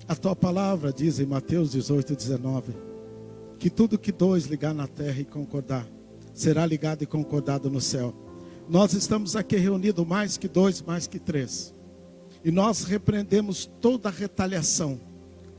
A tua palavra diz em Mateus 18:19, que tudo que dois ligar na terra e concordar, será ligado e concordado no céu. Nós estamos aqui reunidos mais que dois, mais que três. E nós repreendemos toda retaliação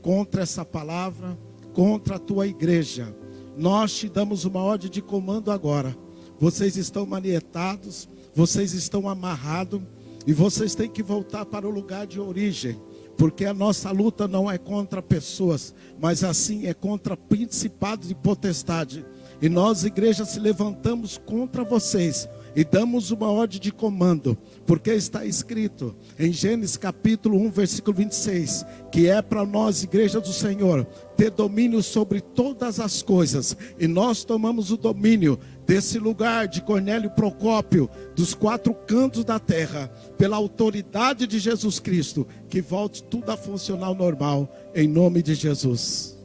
contra essa palavra, contra a tua igreja. Nós te damos uma ordem de comando agora. Vocês estão manietados, vocês estão amarrados, e vocês têm que voltar para o lugar de origem. Porque a nossa luta não é contra pessoas, mas assim é contra principados e potestade. E nós, igreja, se levantamos contra vocês e damos uma ordem de comando, porque está escrito em Gênesis capítulo 1, versículo 26, que é para nós, igreja do Senhor, ter domínio sobre todas as coisas. E nós tomamos o domínio desse lugar de Cornélio Procópio, dos quatro cantos da terra, pela autoridade de Jesus Cristo, que volte tudo a funcionar normal, em nome de Jesus.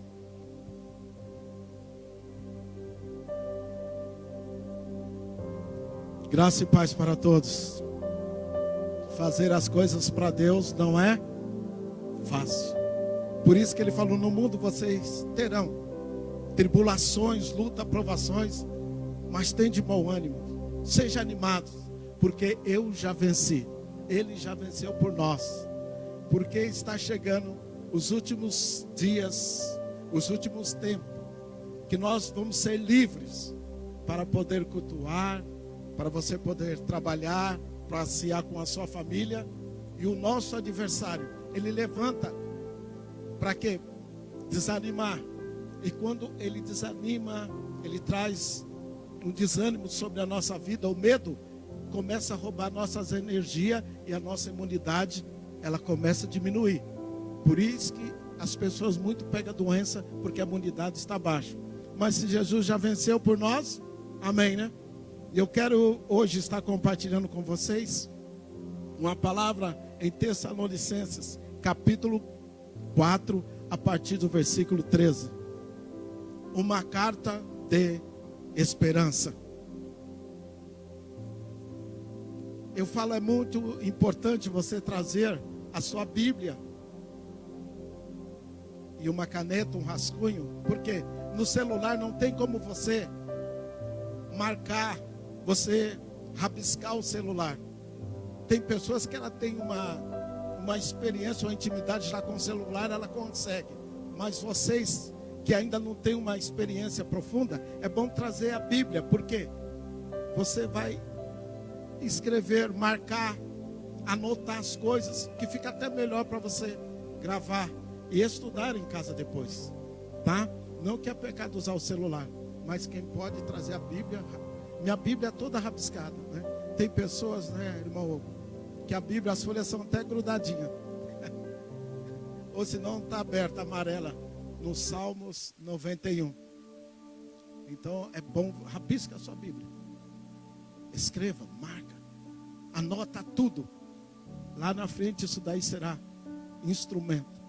Graça e paz para todos. Fazer as coisas para Deus não é fácil. Por isso que ele falou, no mundo vocês terão tribulações, luta, provações, mas tem de bom ânimo. Seja animados, porque eu já venci. Ele já venceu por nós. Porque está chegando os últimos dias, os últimos tempos, que nós vamos ser livres para poder cultuar, para você poder trabalhar, passear com a sua família. E o nosso adversário, ele levanta para quê? Desanimar. E quando ele desanima, ele traz um desânimo sobre a nossa vida. O medo começa a roubar nossas energias e a nossa imunidade, ela começa a diminuir. Por isso que as pessoas muito pegam doença, porque a imunidade está baixa. Mas se Jesus já venceu por nós, amém, né? Eu quero hoje estar compartilhando com vocês uma palavra em Tessalonicenses, capítulo 4, a partir do versículo 13. Uma carta de esperança. Eu falo, é muito importante você trazer a sua Bíblia e uma caneta, um rascunho, porque no celular não tem como você marcar, você rabiscar o celular. Tem pessoas que ela tem uma experiência, uma intimidade já com o celular, ela consegue. Mas vocês que ainda não têm uma experiência profunda, é bom trazer a Bíblia, porque você vai escrever, marcar, anotar as coisas, que fica até melhor para você gravar e estudar em casa depois, tá? Não que é pecado usar o celular, mas quem pode trazer a Bíblia. Minha Bíblia é toda rabiscada, né? Tem pessoas, né, irmão, que a Bíblia, as folhas são até grudadinhas. Ou se não, está aberta, amarela, no Salmos 91. Então, é bom, rabisca a sua Bíblia. Escreva, marca, anota tudo. Lá na frente, isso daí será instrumento,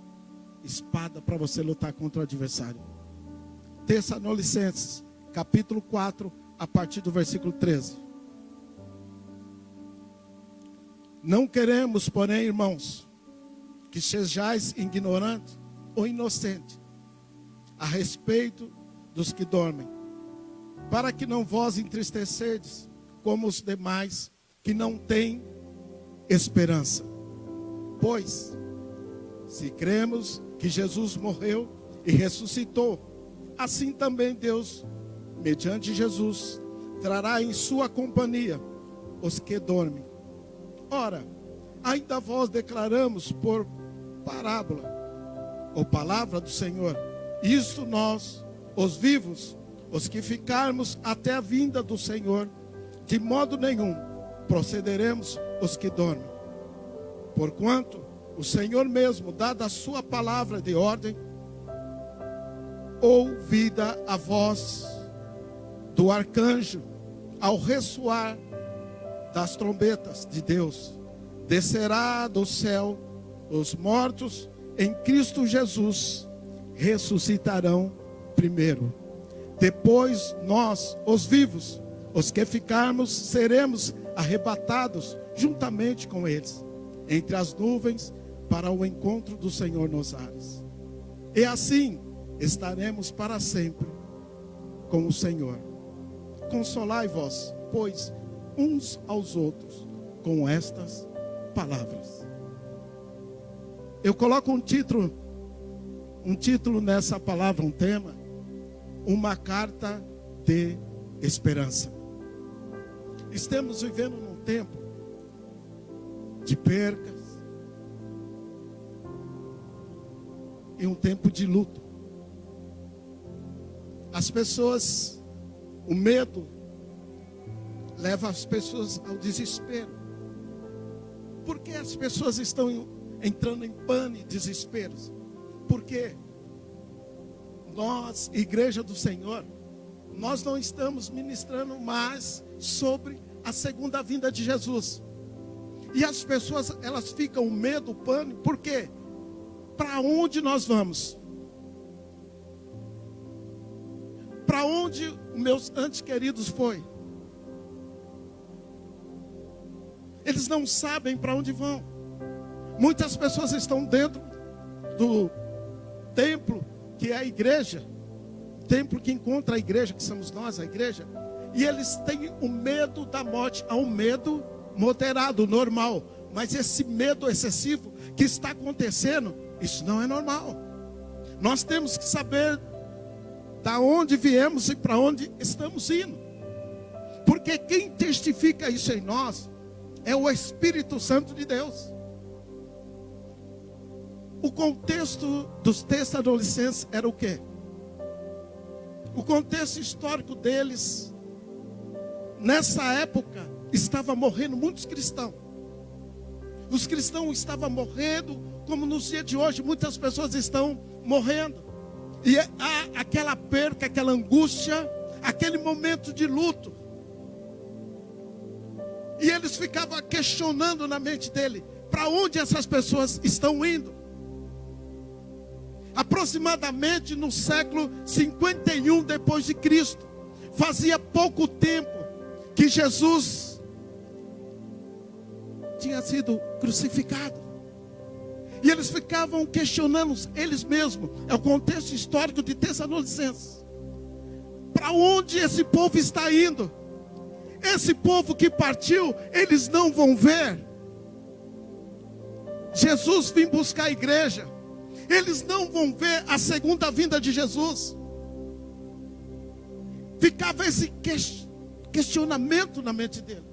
espada para você lutar contra o adversário. Tessalonicenses, capítulo 4, a partir do versículo 13. Não queremos, porém, irmãos, que sejais ignorantes ou inocentes a respeito dos que dormem, para que não vos entristecedes como os demais que não têm esperança. Pois, se cremos que Jesus morreu e ressuscitou, assim também Deus, mediante Jesus, trará em sua companhia os que dormem. Ora, ainda vós declaramos por parábola, ou palavra do Senhor, isso nós, os vivos, os que ficarmos até a vinda do Senhor, de modo nenhum procederemos os que dormem. Porquanto o Senhor mesmo, dada a sua palavra de ordem, ouvida a voz do arcanjo, ao ressoar das trombetas de Deus, descerá do céu os mortos em Cristo Jesus, ressuscitarão primeiro. Depois nós, os vivos, os que ficarmos, seremos arrebatados juntamente com eles, entre as nuvens, para o encontro do Senhor nos ares. E assim estaremos para sempre com o Senhor. Consolai-vos, pois, uns aos outros com estas palavras. Eu coloco um título nessa palavra, um tema: uma carta de esperança. Estamos vivendo num tempo de percas e um tempo de luto. As pessoas, o medo leva as pessoas ao desespero. Por que as pessoas estão entrando em pânico e desespero? Porque nós, Igreja do Senhor, nós não estamos ministrando mais sobre a segunda vinda de Jesus. E as pessoas, elas ficam medo, pânico, por quê? Para onde nós vamos? Para onde meus antes queridos foi? Eles não sabem para onde vão. Muitas pessoas estão dentro do templo, que é a igreja, templo que encontra a igreja, que somos nós, a igreja, e eles têm o medo da morte. Há um medo moderado, normal, mas esse medo excessivo que está acontecendo, isso não é normal. Nós temos que saber da onde viemos e para onde estamos indo, porque quem testifica isso em nós é o Espírito Santo de Deus. O contexto dos Tessalonicenses era o quê? O contexto histórico deles, nessa época, estava morrendo muitos cristãos. Os cristãos estavam morrendo, como nos dias de hoje, muitas pessoas estão morrendo. E há aquela perca, aquela angústia, aquele momento de luto. E eles ficavam questionando na mente dele, para onde essas pessoas estão indo? Aproximadamente no século 51 depois de Cristo, fazia pouco tempo que Jesus tinha sido crucificado. E eles ficavam questionando eles mesmos. É o contexto histórico de Tessalonicenses. Para onde esse povo está indo? Esse povo que partiu, eles não vão ver Jesus vir buscar a igreja. Eles não vão ver a segunda vinda de Jesus. Ficava esse questionamento na mente dele.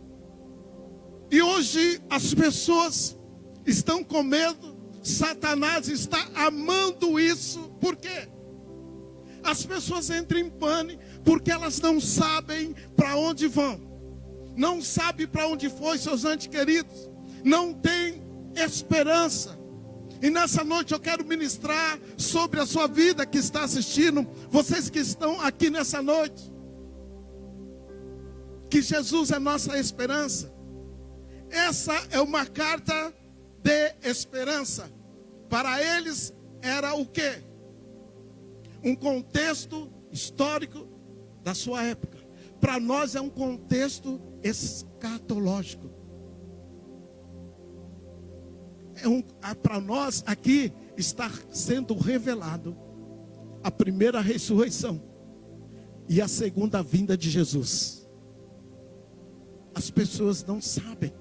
E hoje as pessoas estão com medo. Satanás está amando isso. Por quê? As pessoas entram em pânico porque elas não sabem para onde vão. Não sabem para onde foi seus entes queridos. Não tem esperança. E nessa noite eu quero ministrar sobre a sua vida que está assistindo. Vocês que estão aqui nessa noite. Que Jesus é nossa esperança. Essa é uma carta de esperança. Para eles era o quê? Um contexto histórico da sua época. Para nós é um contexto escatológico. Para nós aqui está sendo revelado a primeira ressurreição e a segunda vinda de Jesus. As pessoas não sabem.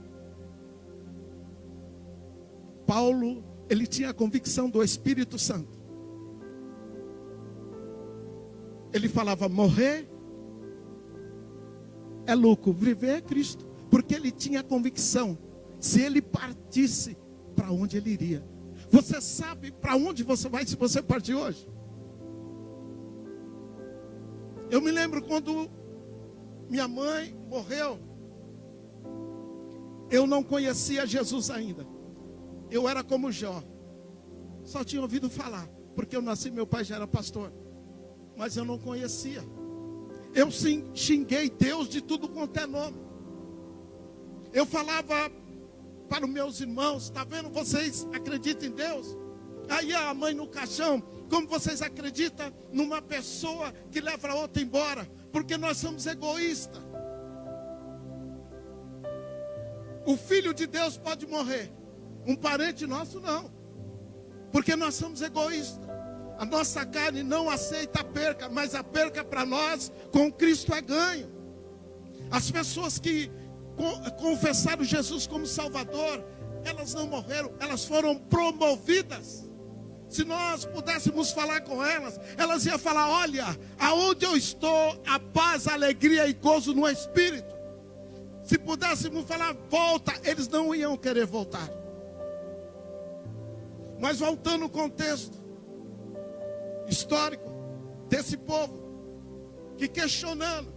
Paulo, ele tinha a convicção do Espírito Santo. Ele falava: morrer é lucro, viver é Cristo. Porque ele tinha a convicção, se ele partisse, para onde ele iria? Você sabe para onde você vai se você partir hoje? Eu me lembro quando minha mãe morreu, eu não conhecia Jesus ainda. Eu era como Jó, só tinha ouvido falar, porque eu nasci, meu pai já era pastor, mas eu não conhecia. Eu sim xinguei Deus de tudo quanto é nome. Eu falava para os meus irmãos: está vendo, vocês acreditam em Deus? Aí a mãe no caixão: como vocês acreditam numa pessoa que leva a outra embora? Porque nós somos egoístas. O filho de Deus pode morrer, um parente nosso não, porque nós somos egoístas. A nossa carne não aceita a perca, mas a perca para nós com Cristo é ganho. As pessoas que confessaram Jesus como Salvador, elas não morreram, elas foram promovidas. Se nós pudéssemos falar com elas, elas iam falar: olha, aonde eu estou, a paz, a alegria e gozo no Espírito. Se pudéssemos falar, volta, eles não iam querer voltar. Mas voltando ao contexto histórico desse povo, que questionando,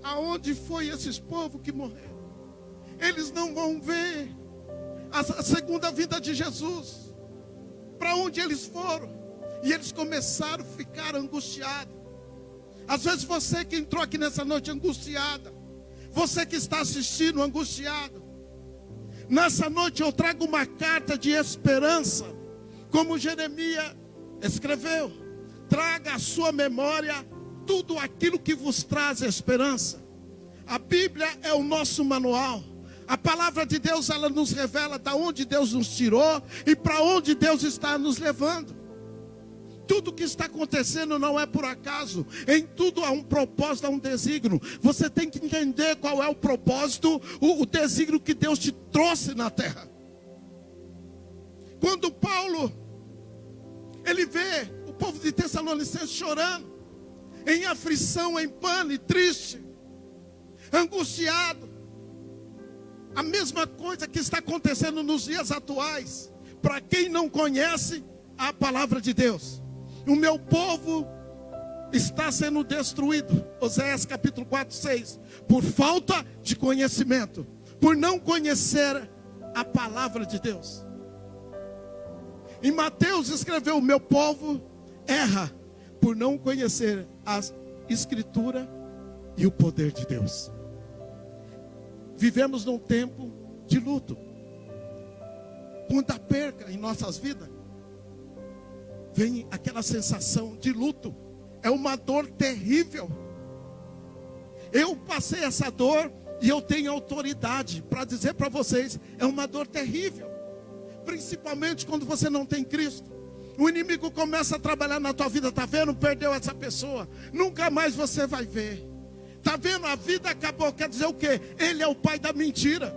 aonde foi esses povos que morreram? Eles não vão ver a segunda vinda de Jesus. Para onde eles foram? E eles começaram a ficar angustiados. Às vezes você que entrou aqui nessa noite angustiada, você que está assistindo angustiado, nessa noite eu trago uma carta de esperança, como Jeremias escreveu. Traga à sua memória tudo aquilo que vos traz esperança. A Bíblia é o nosso manual. A palavra de Deus, ela nos revela de onde Deus nos tirou e para onde Deus está nos levando. Tudo que está acontecendo não é por acaso. Em tudo há um propósito, há um desígnio. Você tem que entender qual é o propósito, o desígnio que Deus te trouxe na terra. Quando Paulo, ele vê o povo de Tessalonicenses chorando, em aflição, em pânico, triste, angustiado. A mesma coisa que está acontecendo nos dias atuais. Para quem não conhece a palavra de Deus, o meu povo está sendo destruído. Oséias capítulo 4, 6. Por falta de conhecimento, por não conhecer a palavra de Deus. Em Mateus escreveu: o meu povo erra por não conhecer a Escritura e o poder de Deus. Vivemos num tempo de luto. Quando há perca em nossas vidas, vem aquela sensação de luto. É uma dor terrível. Eu passei essa dor e eu tenho autoridade para dizer para vocês: é uma dor terrível. Principalmente quando você não tem Cristo. O inimigo começa a trabalhar na tua vida. Está vendo? Perdeu essa pessoa, nunca mais você vai ver. Está vendo? A vida acabou. Quer dizer o quê? Ele é o pai da mentira.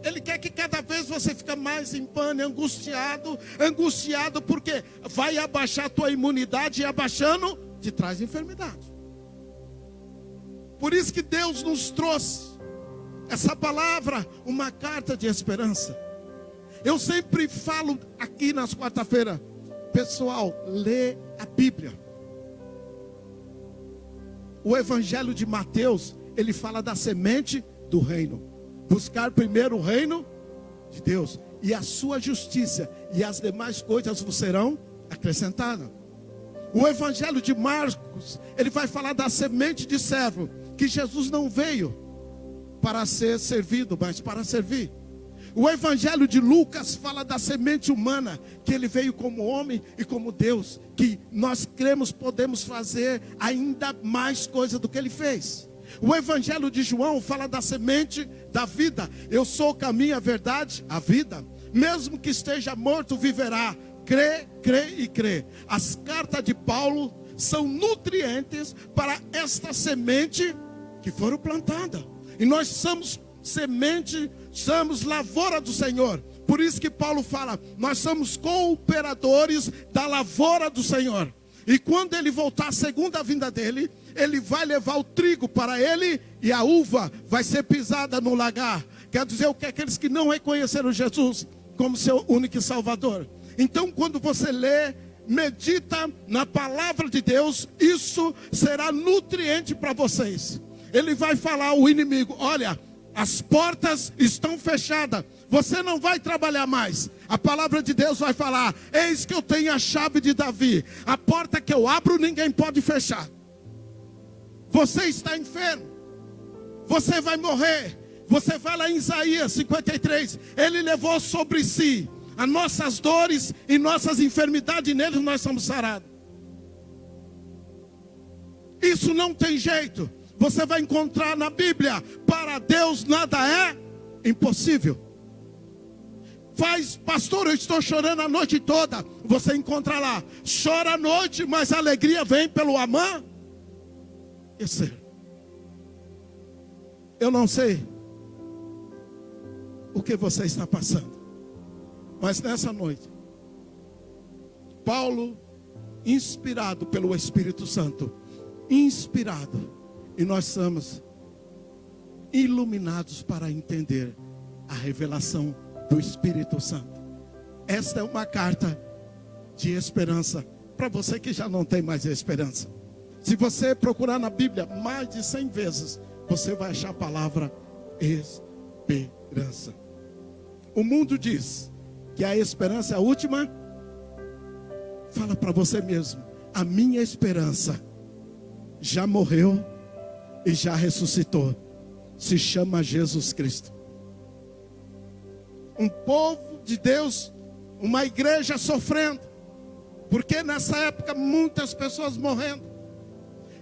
Ele quer que cada vez você fique mais em pânico, angustiado, porque vai abaixar a tua imunidade, e abaixando, te traz enfermidade. Por isso que Deus nos trouxe essa palavra, uma carta de esperança. Eu sempre falo aqui nas quarta-feiras: pessoal, lê a Bíblia. O Evangelho de Mateus, ele fala da semente do reino. Buscar primeiro o reino de Deus e a sua justiça, e as demais coisas vos serão acrescentadas. O Evangelho de Marcos, ele vai falar da semente de servo, que Jesus não veio para ser servido, mas para servir. O Evangelho de Lucas fala da semente humana, que ele veio como homem e como Deus, que nós cremos podemos fazer ainda mais coisa do que ele fez. O Evangelho de João fala da semente da vida. Eu sou o caminho, a verdade, a vida. Mesmo que esteja morto, viverá. Crê, crê e crê. As cartas de Paulo são nutrientes para esta semente que foram plantadas. E nós somos semente, somos lavoura do Senhor. Por isso que Paulo fala: nós somos cooperadores da lavoura do Senhor. E quando ele voltar, a segunda vinda dele, ele vai levar o trigo para ele, e a uva vai ser pisada no lagar. Quer dizer o que? Aqueles que não reconheceram Jesus como seu único Salvador. Então, quando você lê, medita na palavra de Deus, isso será nutriente para vocês. Ele vai falar ao inimigo: olha, as portas estão fechadas, você não vai trabalhar mais. A palavra de Deus vai falar: eis que eu tenho a chave de Davi, a porta que eu abro ninguém pode fechar. Você está enfermo, você vai morrer. Você vai lá em Isaías 53, ele levou sobre si as nossas dores e nossas enfermidades, e neles nós somos sarados. Isso não tem jeito. Você vai encontrar na Bíblia: para Deus nada é impossível. faz, pastor, eu estou chorando a noite toda. Você encontra lá, chora a noite, mas a alegria vem pelo amanhecer. Eu não sei o que você está passando, mas nessa noite, Paulo, inspirado pelo Espírito Santo, e nós somos iluminados para entender a revelação do Espírito Santo. Esta é uma carta de esperança para você que já não tem mais esperança. Se você procurar na Bíblia mais de 100 vezes, você vai achar a palavra esperança. O mundo diz que a esperança é a última. Fala para você mesmo: a minha esperança já morreu e já ressuscitou. Se chama Jesus Cristo. Um povo de Deus, uma igreja sofrendo, porque nessa época muitas pessoas morrendo.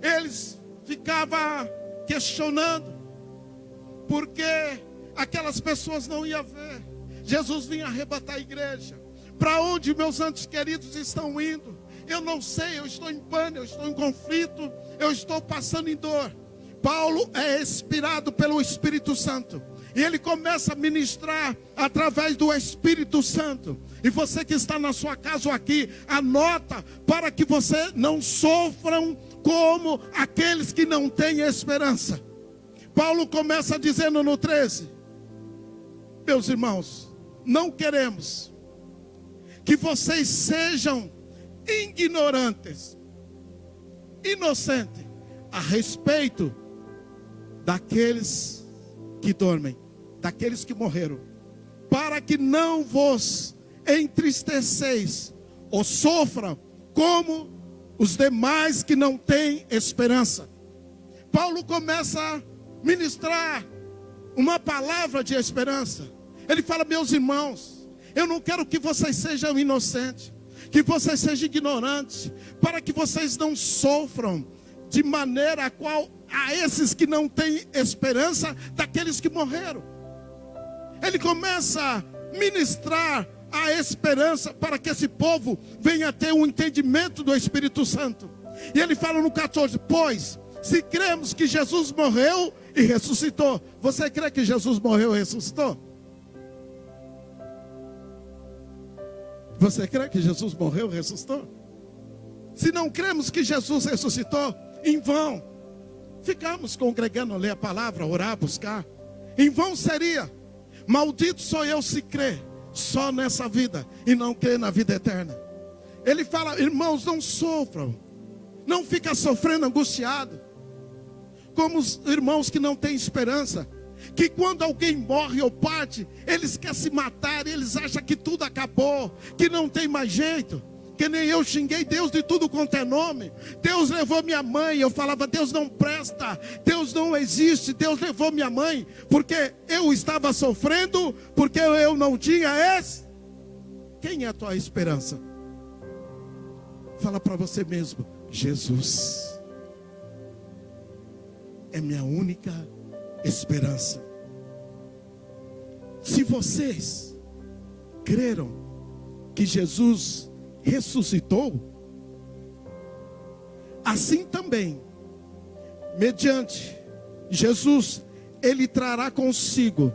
Eles ficavam questionando, porque aquelas pessoas não iam ver. Jesus vinha arrebatar a igreja. Para onde meus anjos queridos estão indo? Eu não sei, eu estou em pânico, eu estou em conflito, eu estou passando em dor. Paulo é inspirado pelo Espírito Santo, e ele começa a ministrar através do Espírito Santo. E você que está na sua casa ou aqui, anota para que você não sofram como aqueles que não têm esperança. Paulo começa dizendo no 13: meus irmãos, não queremos que vocês sejam ignorantes, inocentes, a respeito daqueles que dormem, daqueles que morreram, para que não vos entristeceis ou sofram como os demais que não têm esperança. Paulo começa a ministrar uma palavra de esperança. Ele fala: meus irmãos, eu não quero que vocês sejam inocentes, que vocês sejam ignorantes, para que vocês não sofram de maneira a qual a esses que não têm esperança daqueles que morreram. Ele começa a ministrar a esperança para que esse povo venha a ter um entendimento do Espírito Santo. E ele fala no 14: pois se cremos que Jesus morreu e ressuscitou. Você crê que Jesus morreu e ressuscitou? Você crê que Jesus morreu e ressuscitou? Se não cremos que Jesus ressuscitou, em vão ficamos congregando, ler a palavra, orar, buscar. Em vão seria. Maldito sou eu se crer só nessa vida e não crer na vida eterna. Ele fala: irmãos, não sofram, não fica sofrendo angustiado, como os irmãos que não têm esperança, que quando alguém morre ou parte, eles querem se matar, eles acham que tudo acabou, que não tem mais jeito. Que nem eu xinguei Deus de tudo quanto é nome. Deus levou minha mãe, eu falava: Deus não presta, Deus não existe. Deus levou minha mãe, porque eu estava sofrendo, porque eu não tinha esse. Quem é a tua esperança? Fala para você mesmo: Jesus é minha única esperança. Se vocês creram que Jesus ressuscitou, assim também, mediante Jesus, ele trará consigo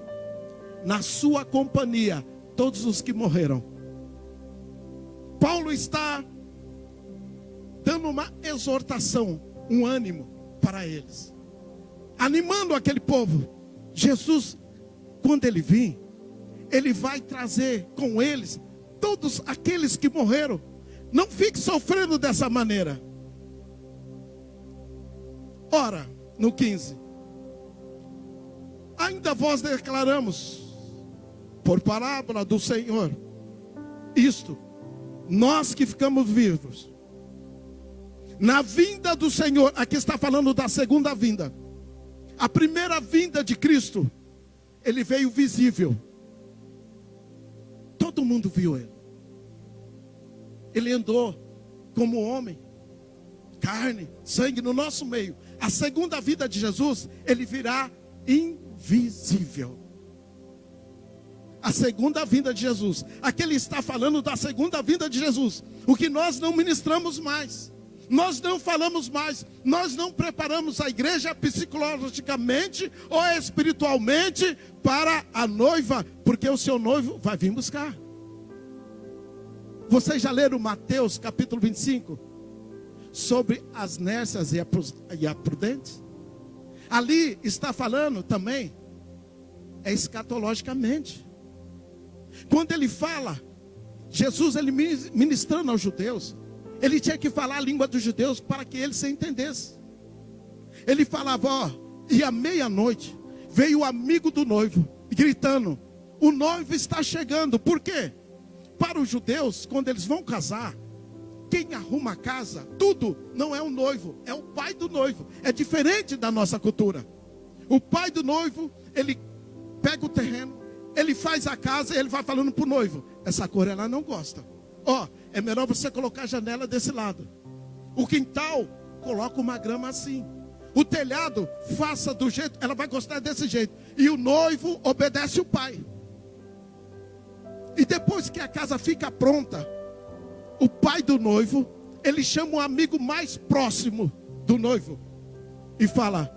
na sua companhia todos os que morreram. Paulo está dando uma exortação, um ânimo para eles, animando aquele povo. Jesus, quando ele vir, ele vai trazer com eles todos aqueles que morreram. Não fique sofrendo dessa maneira. Ora, no 15: ainda vós declaramos por parábola do Senhor isto, nós que ficamos vivos, na vinda do Senhor. Aqui está falando da segunda vinda. A primeira vinda de Cristo, ele veio visível, todo mundo viu ele. Ele andou como homem, carne, sangue no nosso meio. A segunda vida de Jesus, ele virá invisível. a segunda vinda de Jesus. Aqui ele está falando da segunda vinda de Jesus. O que nós não ministramos mais, nós não falamos mais, nós não preparamos a igreja psicologicamente ou espiritualmente para a noiva, porque o seu noivo vai vir buscar. Vocês já leram Mateus capítulo 25? Sobre as nércias e a prudentes? Ali está falando também, escatologicamente. Quando ele fala, Jesus, ele ministrando aos judeus, ele tinha que falar a língua dos judeus para que eles se entendessem. Ele falava, ó, e à meia-noite veio o amigo do noivo, gritando, o noivo está chegando. Por quê? Para os judeus, quando eles vão casar, quem arruma a casa, tudo, não é o noivo, é o pai do noivo. É diferente da nossa cultura. O pai do noivo, ele pega o terreno, ele faz a casa e ele vai falando para o noivo, essa cor ela não gosta. Ó, é melhor você colocar a janela desse lado. O quintal, coloca uma grama assim. O telhado, faça do jeito, ela vai gostar desse jeito. E o noivo obedece o pai. E depois que a casa fica pronta, o pai do noivo, ele chama o amigo mais próximo do noivo e fala,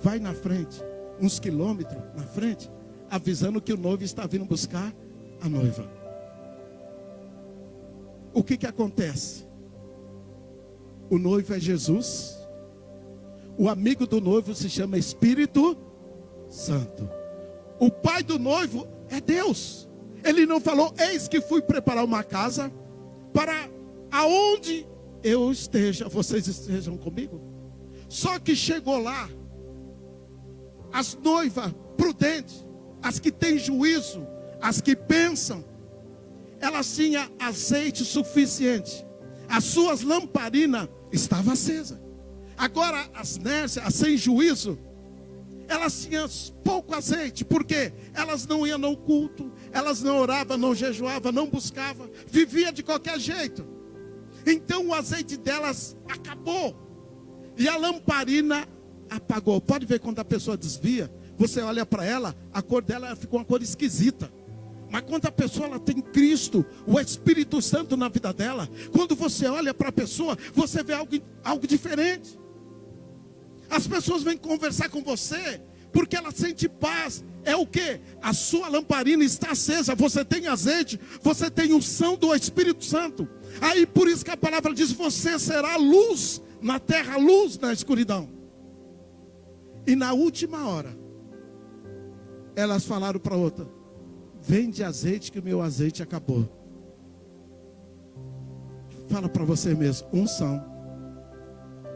vai na frente, uns quilômetros na frente, avisando que o noivo está vindo buscar a noiva. O que acontece? O noivo é Jesus, o amigo do noivo se chama Espírito Santo. O pai do noivo é Deus. Ele não falou, eis que fui preparar uma casa para aonde eu esteja, vocês estejam comigo. Só que chegou lá, as noivas prudentes, as que têm juízo, as que pensam, elas tinham azeite suficiente. As suas lamparinas estavam acesas. Agora as nércias, as sem juízo, elas tinham pouco azeite. Por quê? Elas não iam no culto, elas não oravam, não jejuavam, não buscavam, vivia de qualquer jeito. Então o azeite delas acabou e a lamparina apagou. Pode ver quando a pessoa desvia, você olha para ela, a cor dela ficou uma cor esquisita. Mas quando a pessoa ela tem Cristo, o Espírito Santo na vida dela, quando você olha para a pessoa, você vê algo diferente. As pessoas vêm conversar com você porque ela sente paz. É o que? A sua lamparina está acesa, você tem azeite, você tem unção do Espírito Santo. Aí por isso que a palavra diz, você será luz na terra, luz na escuridão. E na última hora, elas falaram para outra, vende azeite que o meu azeite acabou. Fala para você mesmo, unção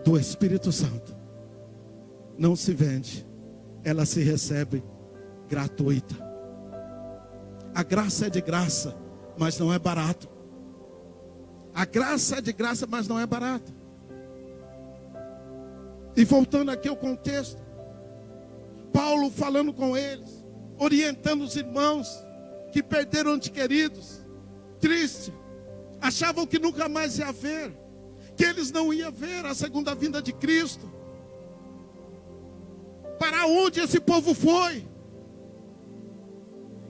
do Espírito Santo não se vende, ela se recebe gratuita. A graça é de graça, mas não é barato. A graça é de graça, mas não é barato. E voltando aqui ao contexto, Paulo falando com eles, orientando os irmãos que perderam entes queridos, triste, achavam que nunca mais ia ver, que eles não iam ver a segunda vinda de Cristo. Para onde esse povo foi?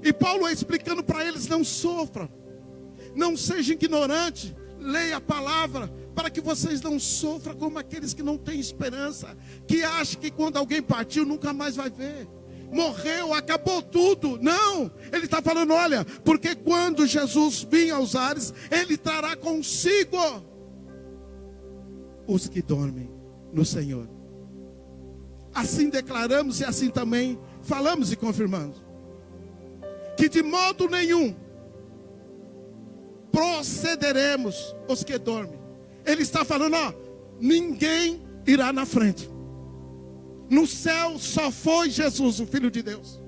E Paulo explicando para eles, não sofram, não sejam ignorantes, leia a palavra, para que vocês não sofram como aqueles que não têm esperança, que acham que quando alguém partiu nunca mais vai ver. Morreu, acabou tudo. Não, ele está falando, olha, porque quando Jesus vir aos ares, ele trará consigo os que dormem no Senhor. Assim declaramos e assim também falamos e confirmamos, que de modo nenhum procederemos os que dormem. Ele está falando, ó, ninguém irá na frente. No céu só foi Jesus, o Filho de Deus.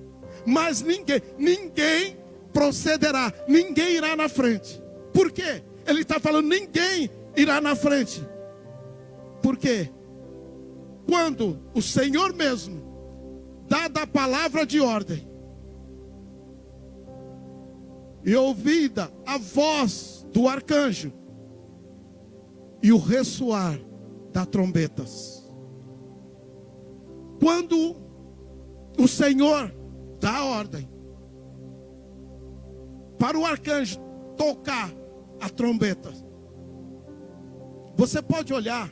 Mas ninguém procederá, ninguém irá na frente. Por quê? Ele está falando, ninguém irá na frente. Por quê? Quando o Senhor mesmo, dada a palavra de ordem, e ouvida a voz do arcanjo, e o ressoar das trombetas, quando o Senhor dá a ordem, para o arcanjo tocar a trombeta. Você pode olhar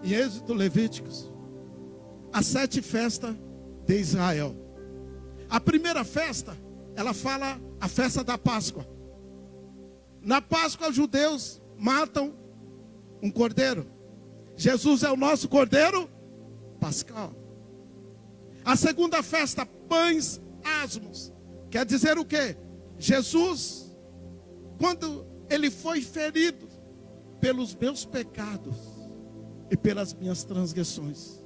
em Êxodo, Levíticos, as 7 festas de Israel. A primeira festa, ela fala a festa da Páscoa. Na Páscoa, os judeus matam um cordeiro. Jesus é o nosso cordeiro pascal. A segunda festa, pães asmos. Quer dizer o quê? Jesus, quando ele foi ferido pelos meus pecados e pelas minhas transgressões.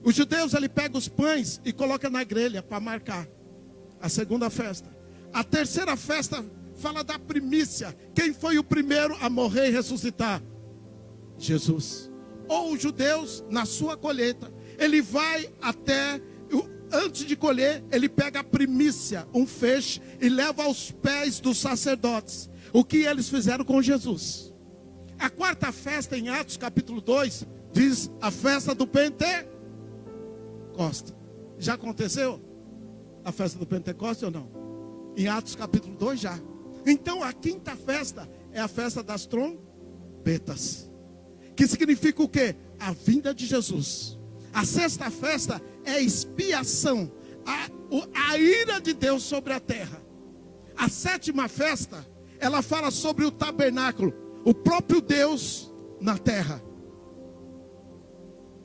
Os judeus, ele pega os pães e coloca na grelha para marcar a segunda festa. A terceira festa fala da primícia. Quem foi o primeiro a morrer e ressuscitar? Jesus. Ou os judeus, na sua colheita, ele vai até, antes de colher, ele pega a primícia, um feixe, e leva aos pés dos sacerdotes. O que eles fizeram com Jesus. A quarta festa, em Atos capítulo 2, diz a festa do Pentecostes. Já aconteceu a festa do Pentecostes ou não? Em Atos capítulo 2 já. Então a quinta festa é a festa das trombetas. Que significa o quê? A vinda de Jesus. A sexta festa é a expiação, a ira de Deus sobre a terra. A sétima festa, ela fala sobre o tabernáculo, o próprio Deus na terra.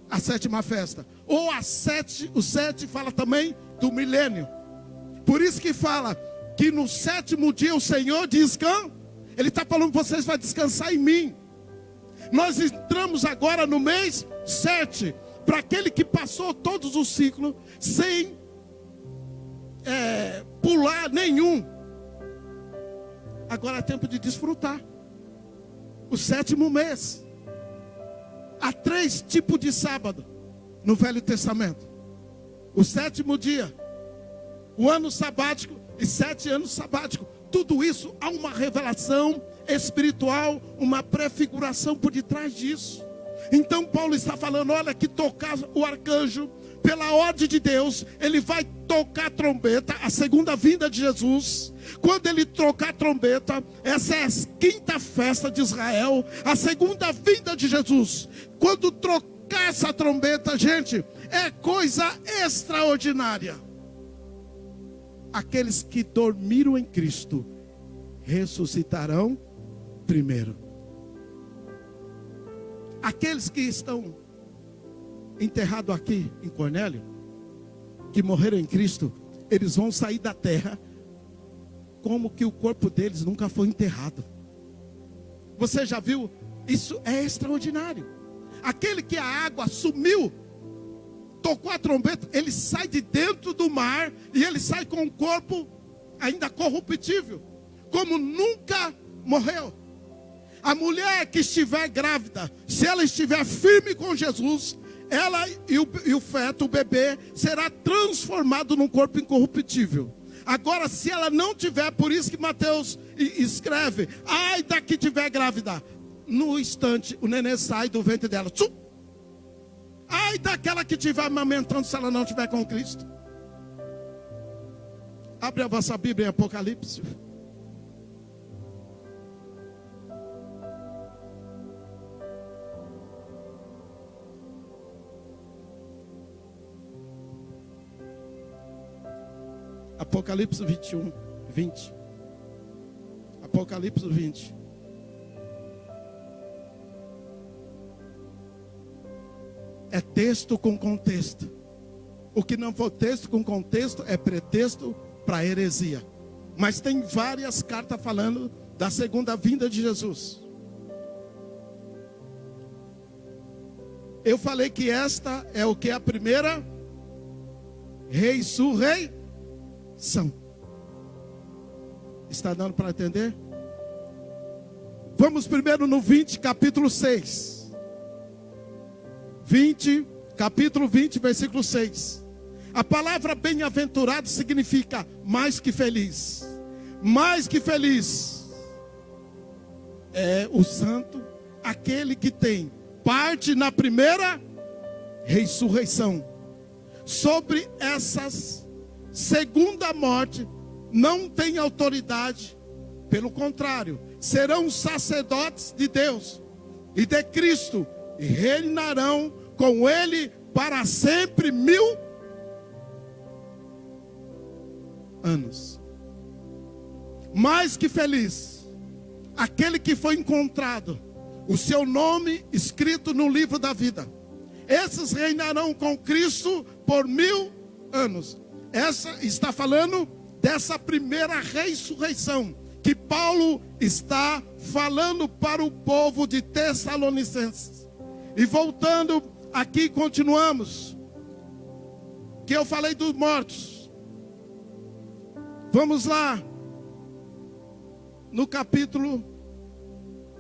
A sétima festa. Ou o 7 fala também do milênio. Por isso que fala que no 7º dia o Senhor descansa. Ele está falando que vocês vão descansar em mim. Nós entramos agora no mês 7. Para aquele que passou todos os ciclos sem pular nenhum. Agora é tempo de desfrutar. O 7º mês. Há 3 tipos de sábado no Velho Testamento. O 7º dia, o ano sabático e 7 anos sabáticos. Tudo isso há uma revelação espiritual, uma prefiguração por detrás disso. Então Paulo está falando, olha, que tocar o arcanjo, pela ordem de Deus, ele vai tocar a trombeta, a segunda vinda de Jesus. Quando ele tocar a trombeta, essa é a quinta festa de Israel, a segunda vinda de Jesus. Quando tocar essa trombeta, gente, é coisa extraordinária. Aqueles que dormiram em Cristo ressuscitarão primeiro. Aqueles que estão enterrados aqui em Cornélio, que morreram em Cristo, eles vão sair da terra como que o corpo deles nunca foi enterrado. Você já viu? Isso é extraordinário. Aquele que a água sumiu, tocou a trombeta, ele sai de dentro do mar e ele sai com o corpo ainda corruptível, como nunca morreu. A mulher que estiver grávida, se ela estiver firme com Jesus, ela e o feto, o bebê, será transformado num corpo incorruptível. Agora, se ela não tiver, por isso que Mateus escreve, ai da que tiver grávida, no instante o neném sai do ventre dela. Tchum! Ai daquela que estiver amamentando, se ela não estiver com Cristo. Abre a vossa Bíblia em Apocalipse. Apocalipse 20. Apocalipse 20. É texto com contexto. O que não for texto com contexto é pretexto para heresia. Mas tem várias cartas falando da segunda vinda de Jesus. Eu falei que esta é o que? A primeira ressurreição. Está dando para entender? Vamos primeiro no 20, capítulo 6. 20, capítulo 20, versículo 6. A palavra bem-aventurado significa mais que feliz. Mais que feliz. É o santo, aquele que tem parte na primeira ressurreição. Sobre essas segunda morte, não têm autoridade. Pelo contrário, serão sacerdotes de Deus e de Cristo, e reinarão com Ele para sempre 1000 anos. Mais que feliz aquele que foi encontrado o seu nome escrito no livro da vida. Esses reinarão com Cristo por 1000 anos. Essa está falando dessa primeira ressurreição que Paulo está falando para o povo de Tessalonicenses. E voltando aqui, continuamos. Que eu falei dos mortos. Vamos lá. No capítulo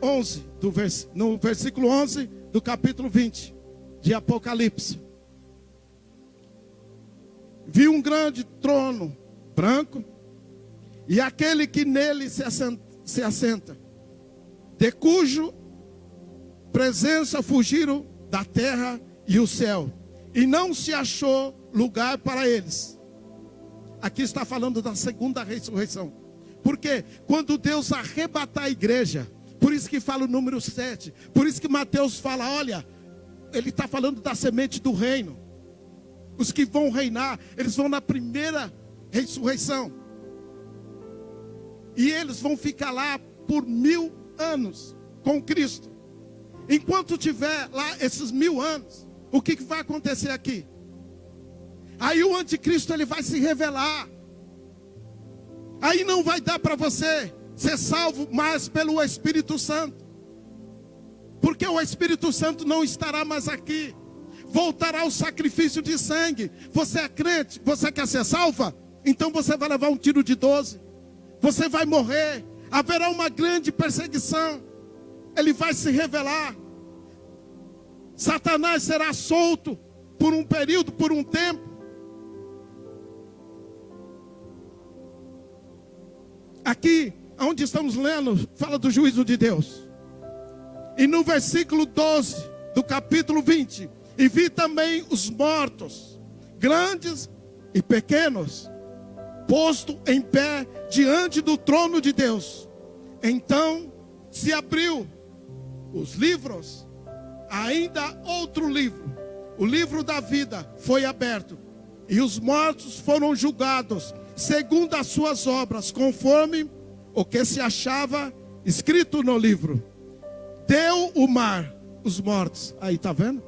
11, no versículo 11 do capítulo 20 de Apocalipse. Vi um grande trono branco, e aquele que nele se assenta, de cujo presença fugiram da terra e o céu, e não se achou lugar para eles. Aqui está falando da segunda ressurreição. Porque quando Deus arrebatar a igreja, por isso que fala o número 7, por isso que Mateus fala, olha, ele está falando da semente do reino. Os que vão reinar, eles vão na primeira ressurreição. E eles vão ficar lá por 1000 anos com Cristo. Enquanto tiver lá esses 1000 anos, o que vai acontecer aqui? Aí o anticristo ele vai se revelar. Aí não vai dar para você ser salvo mais pelo Espírito Santo. Porque o Espírito Santo não estará mais aqui. Voltará o sacrifício de sangue. Você é crente? Você quer ser salva? Então você vai levar um tiro de 12. Você vai morrer. Haverá uma grande perseguição. Ele vai se revelar. Satanás será solto por um período, por um tempo. Aqui, onde estamos lendo, fala do juízo de Deus. E no versículo 12 do capítulo 20, e vi também os mortos, grandes e pequenos, posto em pé diante do trono de Deus. Então se abriu os livros, ainda outro livro, o livro da vida foi aberto, e os mortos foram julgados segundo as suas obras, conforme o que se achava escrito no livro. Deu o mar os mortos. Aí, tá vendo?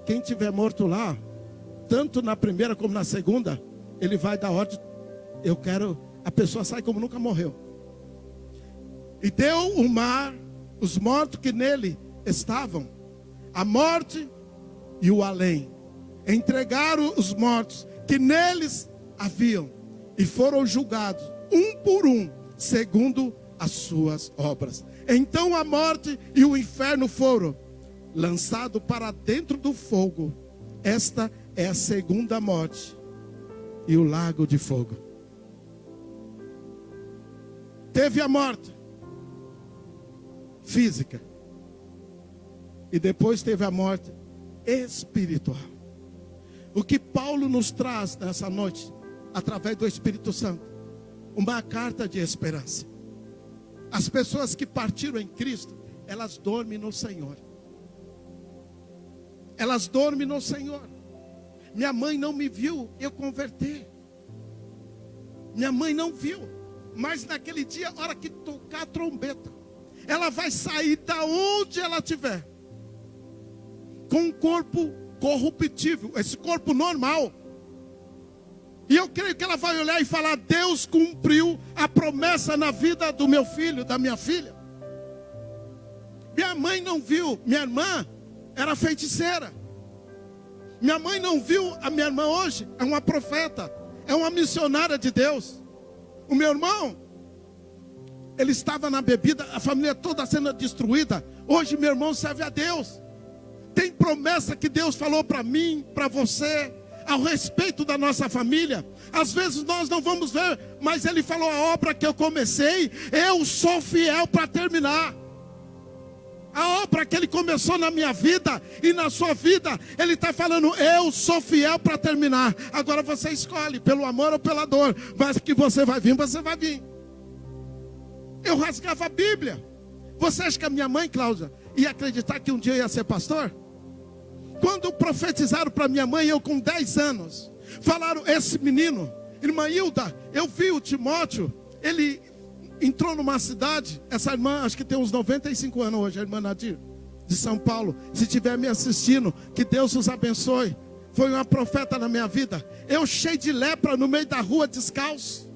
Quem tiver morto lá, tanto na primeira como na segunda, ele vai dar ordem. Eu quero, a pessoa sai como nunca morreu. E deu o mar os mortos que nele estavam, a morte e o além. Entregaram os mortos que neles haviam, e foram julgados um por um, segundo as suas obras. Então a morte e o inferno foram lançados para dentro do fogo. Esta é a segunda morte, e o lago de fogo. Teve a morte física, e depois teve a morte espiritual. O que Paulo nos traz nessa noite, através do Espírito Santo, uma carta de esperança. As pessoas que partiram em Cristo, elas dormem no Senhor. Elas dormem no Senhor. Minha mãe não me viu eu converter. Minha mãe não viu. Mas naquele dia, a hora que tocar a trombeta, ela vai sair da onde ela estiver, com um corpo corruptível, esse corpo normal. E eu creio que ela vai olhar e falar: Deus cumpriu a promessa na vida do meu filho, da minha filha. Minha mãe não viu, minha irmã era feiticeira. Minha mãe não viu, a minha irmã hoje é uma profeta, é uma missionária de Deus. O meu irmão, ele estava na bebida, a família toda sendo destruída. Hoje meu irmão serve a Deus. Tem promessa que Deus falou para mim, para você, ao respeito da nossa família. Às vezes nós não vamos ver, mas Ele falou: a obra que eu comecei, eu sou fiel para terminar. A obra que Ele começou na minha vida e na sua vida, Ele está falando, eu sou fiel para terminar. Agora você escolhe, pelo amor ou pela dor. Mas que você vai vir, você vai vir. Eu rasgava a Bíblia. Você acha que a minha mãe, Cláudia, ia acreditar que um dia eu ia ser pastor? Quando profetizaram para minha mãe, eu com 10 anos, falaram, esse menino, irmã Hilda, eu vi o Timóteo, ele entrou numa cidade, essa irmã, acho que tem uns 95 anos hoje, a irmã Nadir, de São Paulo. Se estiver me assistindo, que Deus os abençoe. Foi uma profeta na minha vida. Eu cheio de lepra no meio da rua, descalço.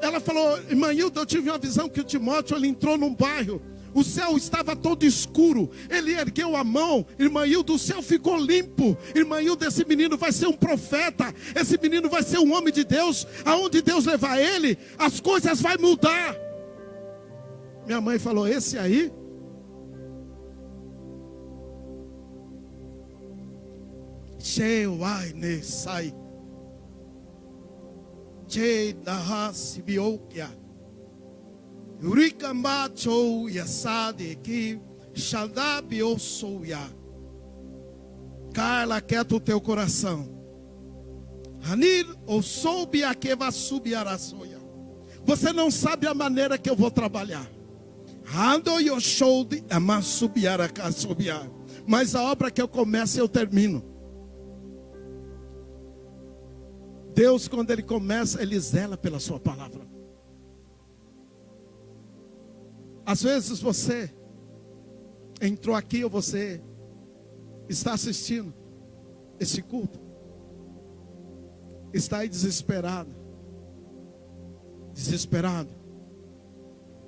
Ela falou, irmã Hilda, eu tive uma visão que o Timóteo, ele entrou num bairro. O céu estava todo escuro. Ele ergueu a mão. Irmã Hilda, o céu ficou limpo. Irmã Hilda, esse menino vai ser um profeta. Esse menino vai ser um homem de Deus. Aonde Deus levar ele, as coisas vão mudar. Minha mãe falou, esse aí? Cheio, ai, ne sai. Cheio da raça bioquia. Urikamacho yasade que Xandabi ou souya. Carla, quieta o teu coração. Hanir ou soube a que vai subir a soia. Você não sabe a maneira que eu vou trabalhar. Ando eu show de ama subir a subiar. Mas a obra que eu começo eu termino. Deus, quando Ele começa, Ele zela pela sua palavra. Às vezes você entrou aqui ou você está assistindo esse culto, está aí desesperado.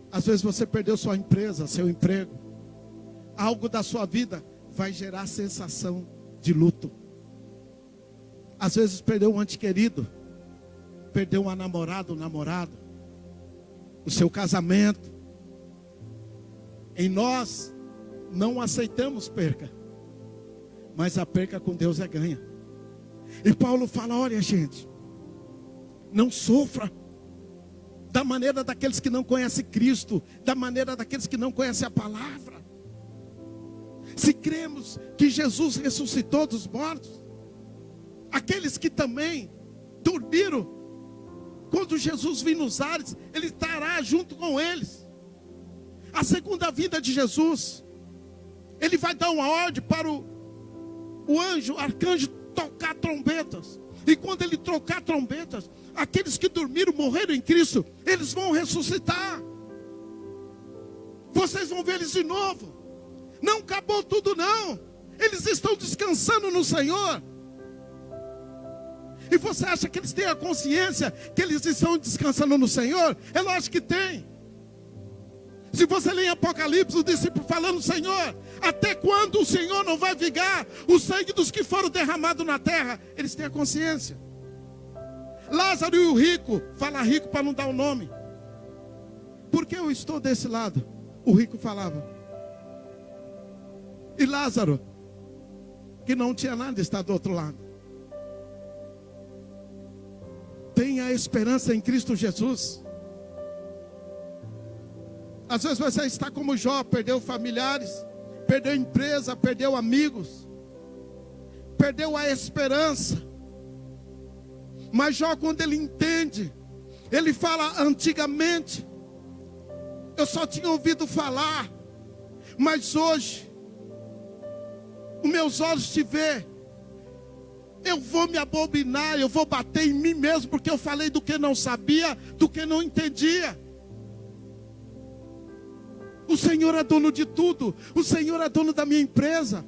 Às vezes você perdeu sua empresa, seu emprego. Algo da sua vida vai gerar sensação de luto. Às vezes perdeu um ente querido, perdeu uma namorada, um namorado, o seu casamento. Em nós, não aceitamos perca. Mas a perca com Deus é ganha. E Paulo fala, olha gente, não sofra da maneira daqueles que não conhecem Cristo, da maneira daqueles que não conhecem a palavra. Se cremos que Jesus ressuscitou dos mortos, aqueles que também dormiram, quando Jesus vir nos ares, Ele estará junto com eles. A segunda vinda de Jesus, Ele vai dar uma ordem para o anjo, o arcanjo, tocar trombetas. E quando Ele tocar trombetas, aqueles que dormiram, morreram em Cristo, eles vão ressuscitar. Vocês vão ver eles de novo. Não acabou tudo não. Eles estão descansando no Senhor. E você acha que eles têm a consciência que eles estão descansando no Senhor? É lógico que tem. Se você lê em Apocalipse, o discípulo falando, Senhor, até quando o Senhor não vai vingar o sangue dos que foram derramados na terra? Eles têm a consciência. Lázaro e o rico, fala rico para não dar o nome. Porque eu estou desse lado? O rico falava. E Lázaro, que não tinha nada, está do outro lado. Tenha a esperança em Cristo Jesus. Às vezes você está como Jó, perdeu familiares, perdeu empresa, perdeu amigos, perdeu a esperança. Mas Jó, quando ele entende, ele fala, antigamente eu só tinha ouvido falar, mas hoje os meus olhos te vê. Eu vou me abominar, eu vou bater em mim mesmo, porque eu falei do que não sabia, do que não entendia. O Senhor é dono de tudo. O Senhor é dono da minha empresa.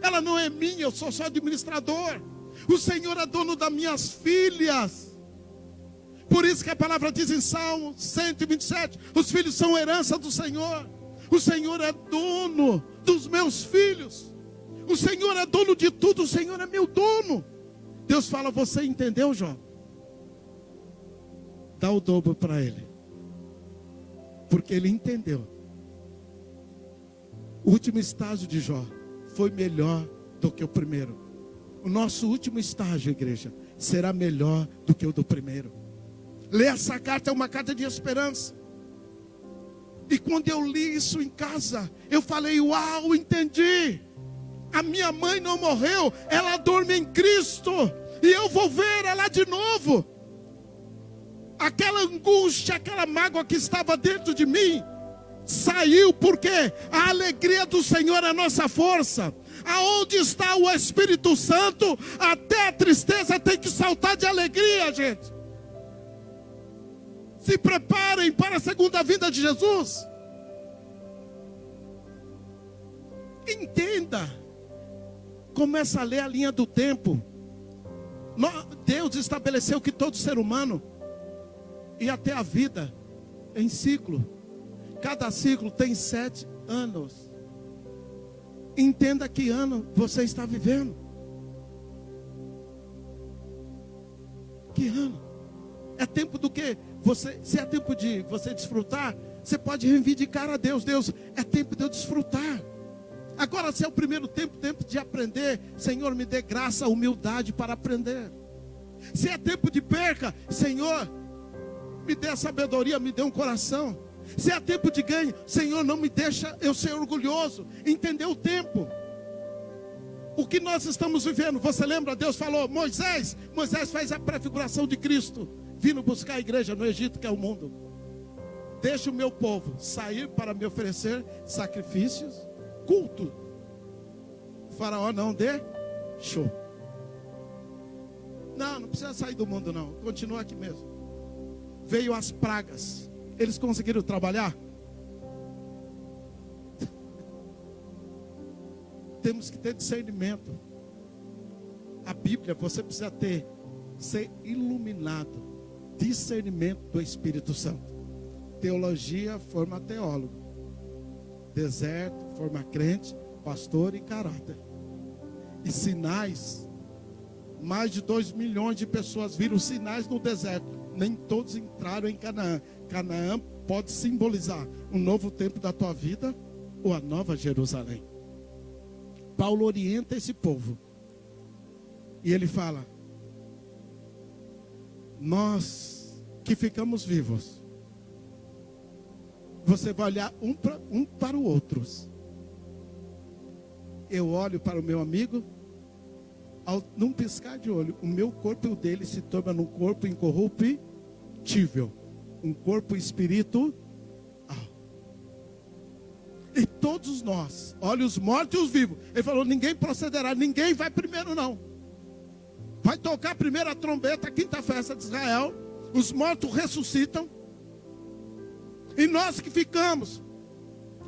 Ela não é minha, eu sou só administrador. O Senhor é dono das minhas filhas. Por isso que a palavra diz em Salmo 127, os filhos são herança do Senhor. O Senhor é dono dos meus filhos. O Senhor é dono de tudo, o Senhor é meu dono. Deus fala, você entendeu, Jó? Dá o dobro para ele. Porque ele entendeu. O último estágio de Jó foi melhor do que o primeiro. O nosso último estágio, igreja, será melhor do que o do primeiro. Ler essa carta é uma carta de esperança. E quando eu li isso em casa, eu falei, uau, entendi. A minha mãe não morreu, ela dorme em Cristo. E eu vou ver ela de novo. Aquela angústia, aquela mágoa que estava dentro de mim, saiu, porque a alegria do Senhor é a nossa força. Aonde está o Espírito Santo, até a tristeza tem que saltar de alegria, gente. Se preparem para a segunda vinda de Jesus. Entenda. Começa a ler a linha do tempo. Deus estabeleceu que todo ser humano e até a vida em ciclo. Cada ciclo tem 7 anos. Entenda que ano você está vivendo. Que ano? É tempo do quê? Se é tempo de você desfrutar, você pode reivindicar a Deus. Deus, é tempo de eu desfrutar. Agora, se é o primeiro tempo, tempo de aprender, Senhor, me dê graça, humildade para aprender. Se é tempo de perca, Senhor, me dê a sabedoria, me dê um coração. Se é tempo de ganho, Senhor, não me deixa eu ser orgulhoso. Entender o tempo. O que nós estamos vivendo, você lembra? Deus falou, Moisés faz a prefiguração de Cristo, vindo buscar a igreja no Egito, que é o mundo. Deixa o meu povo sair para me oferecer sacrifícios, culto. O faraó não deixou. Não precisa sair do mundo não, continua aqui mesmo. Veio as pragas. Eles conseguiram trabalhar? Temos que ter discernimento. A Bíblia, você precisa ser iluminado. Discernimento do Espírito Santo. Teologia forma teólogo. Deserto forma crente, pastor e caráter. E sinais. Mais de 2 milhões de pessoas viram sinais no deserto. Nem todos entraram em Canaã. Canaã pode simbolizar um novo tempo da tua vida ou a nova Jerusalém. Paulo orienta esse povo. E ele fala: nós que ficamos vivos, você vai olhar um para o outro. Eu olho para o meu amigo, num piscar de olho, o meu corpo e o dele se tornam num corpo incorruptível, um corpo espiritual. E todos nós, olha os mortos e os vivos. Ele falou: ninguém procederá, ninguém vai primeiro não. Vai tocar primeiro a trombeta, a quinta festa de Israel. Os mortos ressuscitam. E nós que ficamos,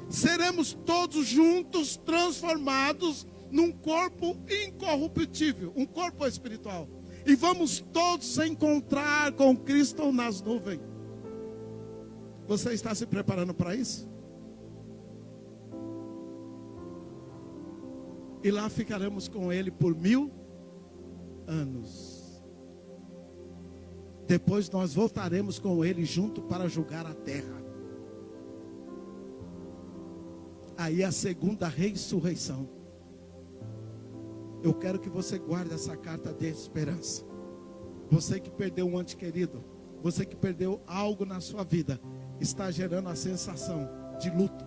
seremos todos juntos transformados num corpo incorruptível, um corpo espiritual. E vamos todos se encontrar com Cristo nas nuvens. Você está se preparando para isso? E lá ficaremos com Ele por 1000 anos. Depois nós voltaremos com Ele junto para julgar a terra. Aí a segunda ressurreição. Eu quero que você guarde essa carta de esperança. Você que perdeu um ente querido, você que perdeu algo na sua vida, está gerando a sensação de luto.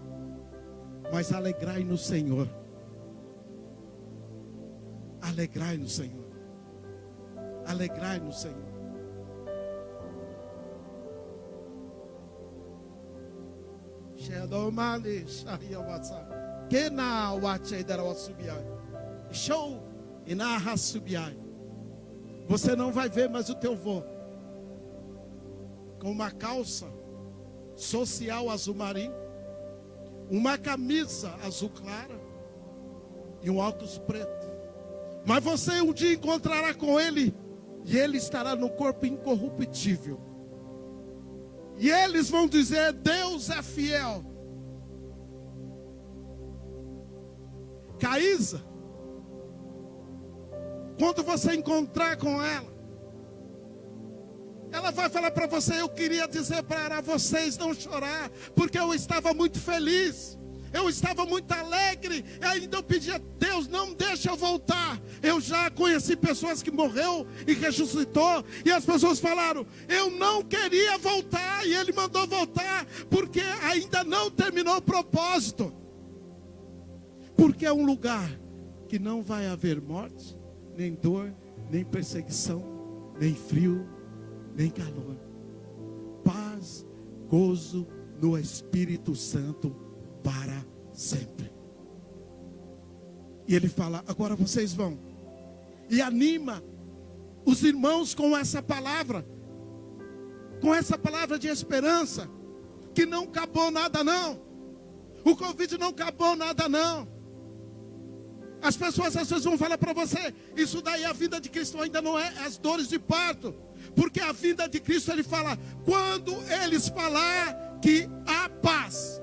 Mas alegrai no Senhor. Alegrai no Senhor. Alegrai no Senhor. Você não vai ver mais o teu vô com uma calça social azul marinho, uma camisa azul clara e um óculos preto. Mas você um dia encontrará com ele, e ele estará no corpo incorruptível. E eles vão dizer: Deus é fiel. Caísa, quando você encontrar com ela vai falar para você: eu queria dizer para vocês não chorar, porque eu estava muito feliz. eu estava muito alegre, e ainda eu pedia, Deus, não deixa eu voltar. Eu já conheci pessoas que morreu e ressuscitou, e as pessoas falaram, eu não queria voltar, e Ele mandou voltar, porque ainda não terminou o propósito. Porque é um lugar que não vai haver morte, nem dor, nem perseguição, nem frio, nem calor. Paz, gozo no Espírito Santo para sempre. E ele fala, agora vocês vão. E anima os irmãos com essa palavra de esperança, que não acabou nada não. O Covid não acabou nada não. As pessoas às vezes vão falar para você, isso daí a vinda de Cristo ainda não é as dores de parto. Porque a vinda de Cristo, Ele fala, quando eles falar que há paz,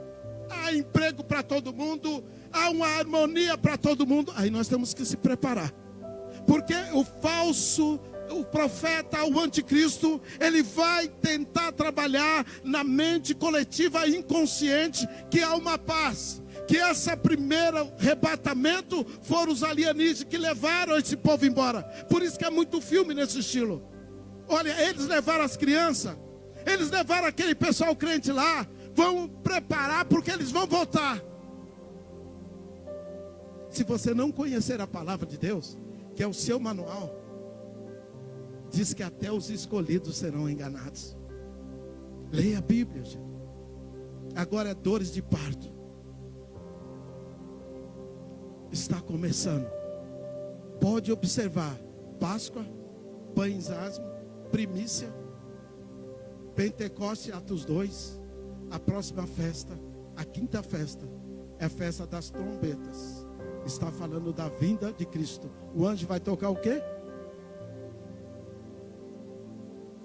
há emprego para todo mundo, há uma harmonia para todo mundo, aí nós temos que se preparar. Porque o profeta, o anticristo, ele vai tentar trabalhar na mente coletiva e inconsciente que há uma paz. Que esse primeiro arrebatamento foram os alienígenas que levaram esse povo embora. Por isso que é muito filme nesse estilo. Olha, eles levaram as crianças, eles levaram aquele pessoal crente lá, vão preparar porque eles vão voltar. Se você não conhecer a palavra de Deus, que é o seu manual, diz que até os escolhidos serão enganados. Leia a Bíblia, gente. Agora é dores de parto. Está começando. Pode observar. Páscoa, pães asmos, primícia, Pentecoste, Atos 2. A próxima festa, a quinta festa, é a festa das trombetas. Está falando da vinda de Cristo. O anjo vai tocar o quê?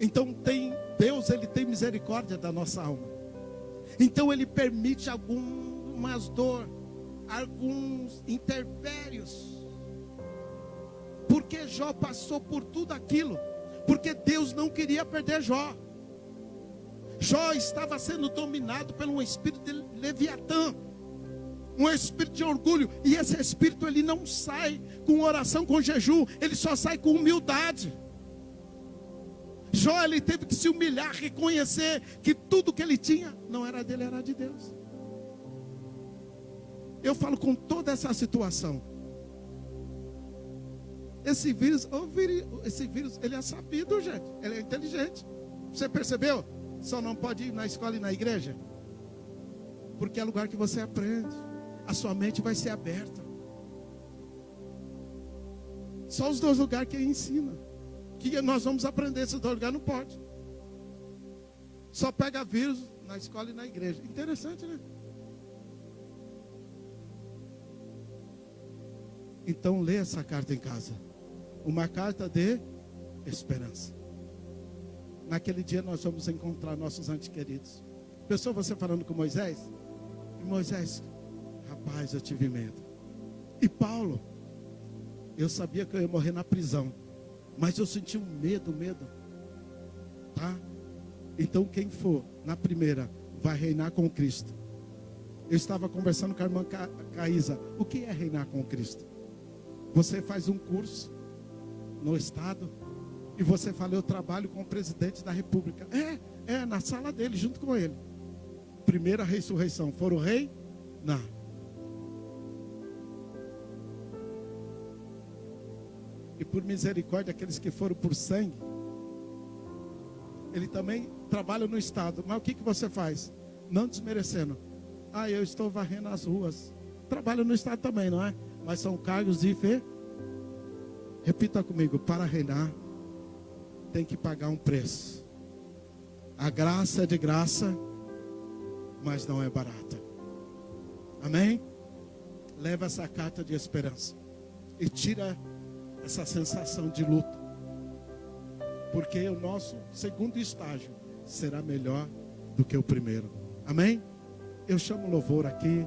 Então Deus, Ele tem misericórdia da nossa alma. Então Ele permite algumas dores, alguns intempéries. Porque Jó passou por tudo aquilo. Porque Deus não queria perder Jó. Jó estava sendo dominado por um espírito de Leviatã, um espírito de orgulho. E esse espírito, ele não sai com oração, com jejum, ele só sai com humildade. Jó, ele teve que se humilhar, reconhecer que tudo que ele tinha não era dele, era de Deus. Eu falo com toda essa situação. Esse vírus, ele é sabido, gente. Ele é inteligente. Você percebeu? Só não pode ir na escola e na igreja, porque é lugar que você aprende. A sua mente vai ser aberta. Só os dois lugares que ele ensina, que nós vamos aprender. Esses dois lugares não pode. Só pega vírus na escola e na igreja. Interessante, né? Então lê essa carta em casa. Uma carta de esperança. Naquele dia nós vamos encontrar nossos antes queridos. Pensou você falando com Moisés? E Moisés, rapaz, eu tive medo. E Paulo, eu sabia que eu ia morrer na prisão, mas eu senti um medo. Tá? Então quem for na primeira vai reinar com Cristo. Eu estava conversando com a irmã Caísa. O que é reinar com Cristo? Você faz um curso no estado e você fala, eu trabalho com o presidente da república. Na sala dele, junto com ele. Primeira ressurreição, foram rei? Não. E por misericórdia, aqueles que foram por sangue, ele também trabalha no estado. Mas o que você faz? Não desmerecendo. Eu estou varrendo as ruas. Trabalho no estado também, não é? Mas são cargos de fé. Repita comigo, para reinar tem que pagar um preço. A graça é de graça, mas não é barata. Amém? Leva essa carta de esperança e tira essa sensação de luto, porque o nosso segundo estágio será melhor do que o primeiro. Amém? Eu chamo o louvor aqui.